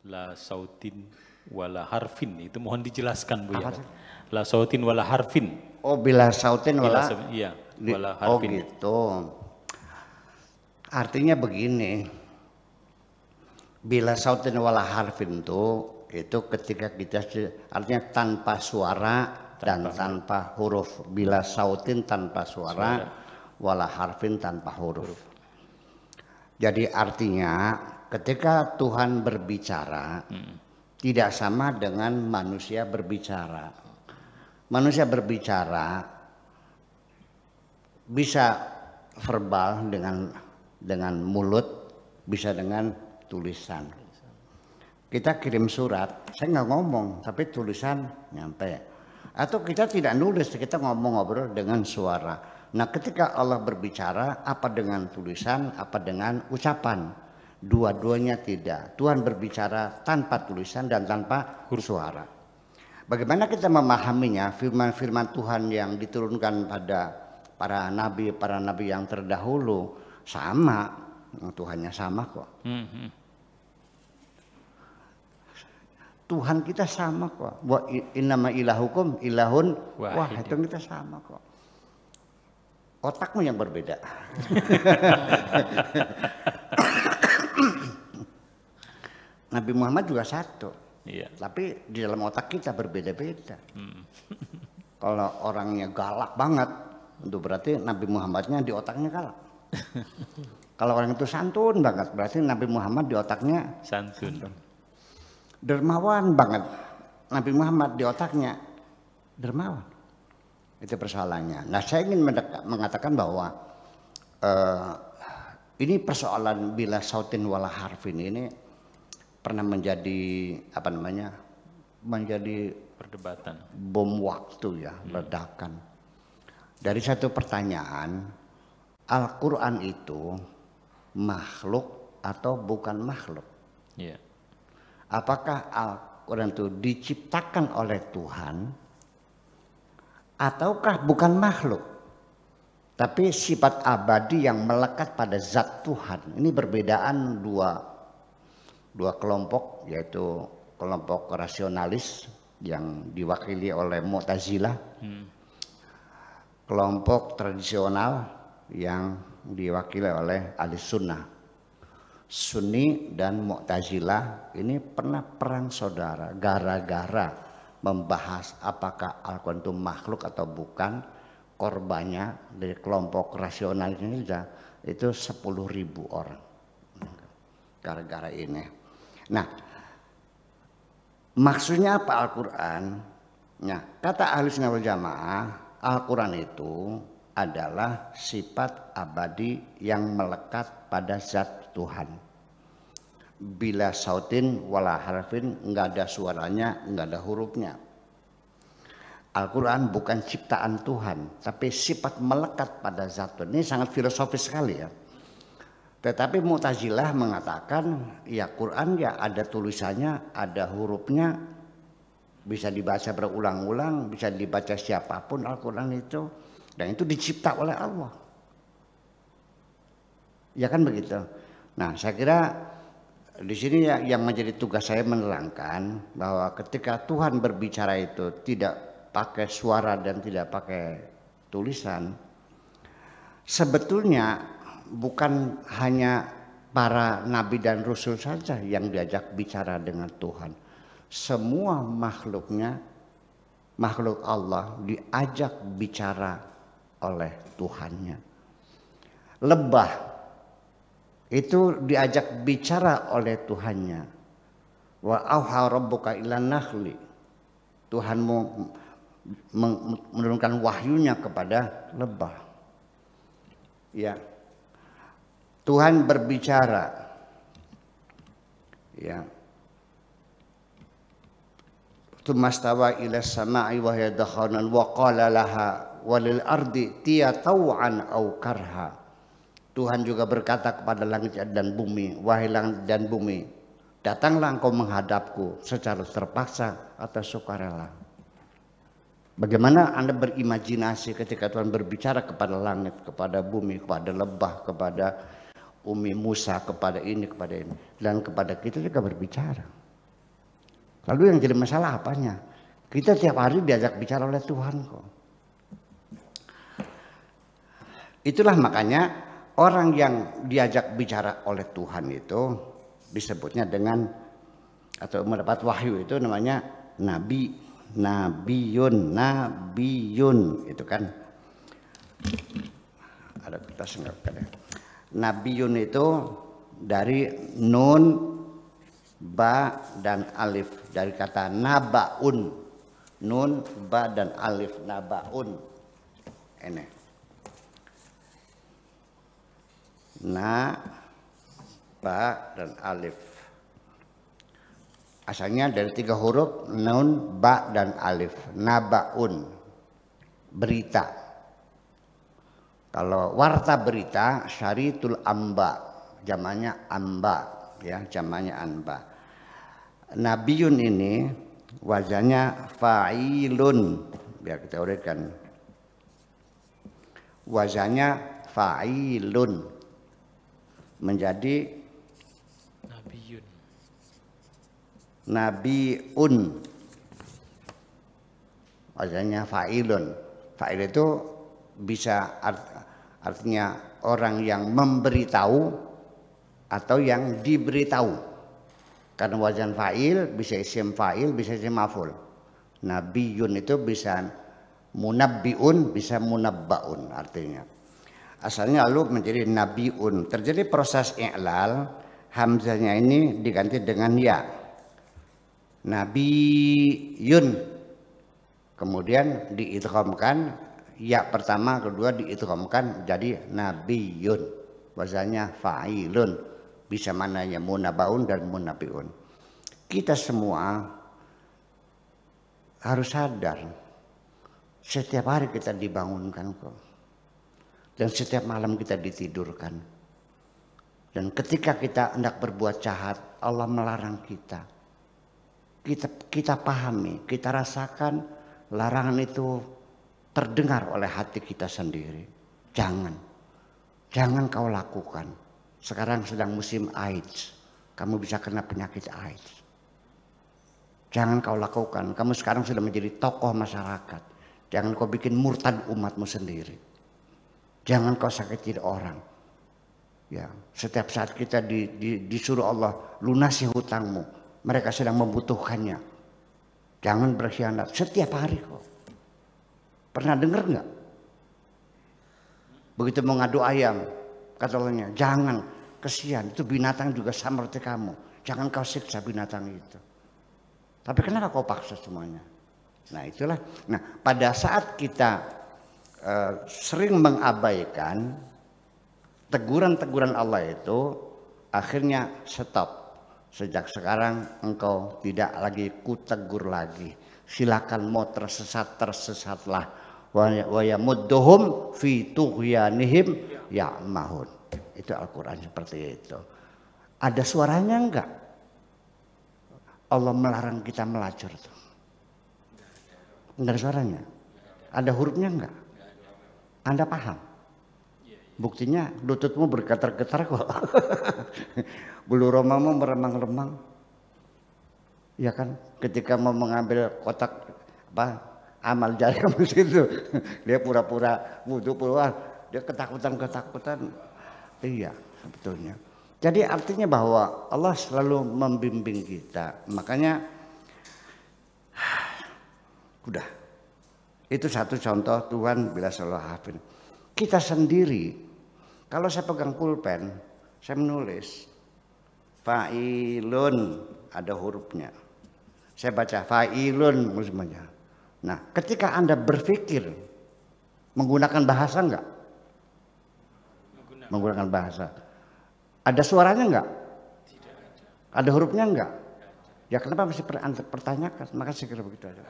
La sautin wala harfin, itu mohon dijelaskan Bu ya. Apa sih? La sautin wala harfin. Oh, bila sautin wala. Iya, wala Oh harfin. gitu. Artinya begini. Bila sautin wala harfin itu ketika kita artinya tanpa suara dan tanpa huruf. Bila sautin tanpa suara, wala harfin tanpa huruf. Jadi artinya ketika Tuhan berbicara tidak sama dengan manusia berbicara. Manusia berbicara bisa verbal dengan mulut, bisa dengan tulisan. Kita kirim surat, saya nggak ngomong, tapi tulisan nyampe. Atau kita tidak nulis, kita ngomong-ngobrol dengan suara. Nah, ketika Allah berbicara, apa dengan tulisan, apa dengan ucapan? Dua-duanya tidak. Tuhan berbicara tanpa tulisan dan tanpa suara. Bagaimana kita memahaminya? Firman-firman Tuhan yang diturunkan pada para nabi yang terdahulu sama, Tuhannya sama kok. Tuhan kita sama kok. Wa innama ilahukum ilahun wahid, itu kita sama kok. Otakmu yang berbeda. Nabi Muhammad juga satu. Iya. Tapi di dalam otak kita berbeda-beda. Kalau orangnya galak banget, itu berarti Nabi Muhammadnya di otaknya galak. Kalau orang itu santun banget, berarti Nabi Muhammad di otaknya santun. Dermawan banget, Nabi Muhammad di otaknya dermawan. Itu persoalannya. Nah, saya ingin mengatakan bahwa ini persoalan bila sautin wala harfin ini pernah menjadi menjadi perdebatan, bom waktu ya, ledakan. Dari satu pertanyaan, Al-Quran itu makhluk atau bukan makhluk? Yeah. Apakah Al-Quran itu diciptakan oleh Tuhan ataukah bukan makhluk? Tapi sifat abadi yang melekat pada zat Tuhan. Ini perbedaan dua kelompok, yaitu kelompok rasionalis yang diwakili oleh Mu'tazilah, kelompok tradisional yang diwakili oleh ahli sunnah. Sunni dan Mu'tazilah ini pernah perang saudara gara-gara membahas apakah Al-Quran itu makhluk atau bukan. Korbannya dari kelompok rasionalis ini itu 10.000 orang gara-gara ini. Nah, maksudnya apa Al-Quran? Nah, kata Ahlussunnah wal Jamaah, Al-Quran itu adalah sifat abadi yang melekat pada zat Tuhan. Bila sautin wala harfin, nggak ada suaranya, nggak ada hurufnya. Al-Quran bukan ciptaan Tuhan, tapi sifat melekat pada zat Tuhan. Ini sangat filosofis sekali ya. Tetapi Mu'tazilah mengatakan, ya Quran ya ada tulisannya, ada hurufnya, bisa dibaca berulang-ulang, bisa dibaca siapapun Al-Quran itu, dan itu dicipta oleh Allah. Ya kan begitu. Nah, saya kira di sini ya, yang menjadi tugas saya menerangkan bahwa ketika Tuhan berbicara itu tidak pakai suara dan tidak pakai tulisan, sebetulnya bukan hanya para nabi dan rasul saja yang diajak bicara dengan Tuhan. Semua makhluknya, makhluk Allah diajak bicara oleh Tuhannya. Lebah itu diajak bicara oleh Tuhannya. Wa auha rabbuka ilan nakhli. Tuhanmu menurunkan wahyunya kepada lebah. Ya. Tuhan berbicara. Ya. Tumastawa ila sama'i wa hiya dakhanan wa qala laha walil ardi tiya taw'an aw karha. Tuhan juga berkata kepada langit dan bumi, wahai langit dan bumi, datanglah engkau menghadapku secara terpaksa atau sukarela. Bagaimana Anda berimajinasi ketika Tuhan berbicara kepada langit, kepada bumi, kepada lebah, kepada Umi Musa, kepada ini, dan kepada kita juga berbicara. Lalu yang jadi masalah apanya? Kita tiap hari diajak bicara oleh Tuhan kok. Itulah makanya orang yang diajak bicara oleh Tuhan itu disebutnya dengan atau mendapat wahyu itu namanya nabi, nabiyun itu kan. Ada kertas enggak ada. Nabiyun itu dari nun, ba dan alif, dari kata nabaun. Nun, ba dan alif, nabaun. Ini. Na, ba dan alif. Asalnya dari 3 huruf nun, ba dan alif. Nabaun. Berita. Kalau warta berita syaritul amba, jamannya amba, ya jamannya anba. Nabiyun ini wazannya fa'ilun, biar kita urutkan. Wazannya fa'ilun menjadi nabiun. Wazannya fa'ilun. Fa'il itu bisa artinya orang yang memberitahu atau yang diberitahu. Karena wazan fa'il bisa isim fa'il, bisa isim maf'ul. Nabiyun itu bisa munabbiun, bisa munabbaun artinya. Asalnya lalu menjadi nabiun. Terjadi proses i'lal, hamzahnya ini diganti dengan ya. Nabiyun. Kemudian diidghamkan, ya pertama kedua diidghamkan jadi nabiyun, wazannya fa'ilun, bisa mananya munabaun dan munabiun. Kita semua harus sadar setiap hari kita dibangunkan kok, dan setiap malam kita ditidurkan, dan ketika kita hendak berbuat jahat Allah melarang kita. Kita pahami, kita rasakan larangan itu terdengar oleh hati kita sendiri. Jangan kau lakukan. Sekarang sedang musim AIDS, kamu bisa kena penyakit AIDS. Jangan kau lakukan. Kamu sekarang sudah menjadi tokoh masyarakat. Jangan kau bikin murtad umatmu sendiri. Jangan kau sakiti orang. Ya, setiap saat kita disuruh Allah lunasi hutangmu, mereka sedang membutuhkannya. Jangan berkhianat setiap hari kok. Pernah dengar nggak? Begitu mau ngadu ayam, kata Allahnya, jangan, kesian, itu binatang juga sama seperti kamu. Jangan kau siksa binatang itu. Tapi kenapa kau paksa semuanya? Nah itulah. Nah pada saat kita sering mengabaikan teguran-teguran Allah itu, akhirnya stop. Sejak sekarang engkau tidak lagi kutegur lagi. Silakan mau tersesatlah. Wa yamudduhum fi tughyanihim ya'mahun. Itu Al-Quran seperti itu. Ada suaranya enggak? Allah melarang kita melacur tuh. Enggak ada suaranya. Ada hurufnya enggak? Anda paham? Buktinya lututmu bergetar-getar kok. Bulu romamu meremang-remang. Ya kan? Ketika mau mengambil kotak amal jari kamu situ, dia pura-pura wudhu, dia ketakutan. Iya, sebetulnya. Jadi artinya bahwa Allah selalu membimbing kita. Makanya, udah. Itu satu contoh Tuhan bila selalu hafid. Kita sendiri, kalau saya pegang pulpen, saya menulis fa'ilun, ada hurufnya. Saya baca fa'ilun semuanya. Nah, ketika Anda berpikir menggunakan bahasa enggak? Menggunakan bahasa. Ada suaranya enggak? Tidak ada. Ada hurufnya enggak? Ya kenapa masih Anda pertanyakan? Maka saya kira begitu aja.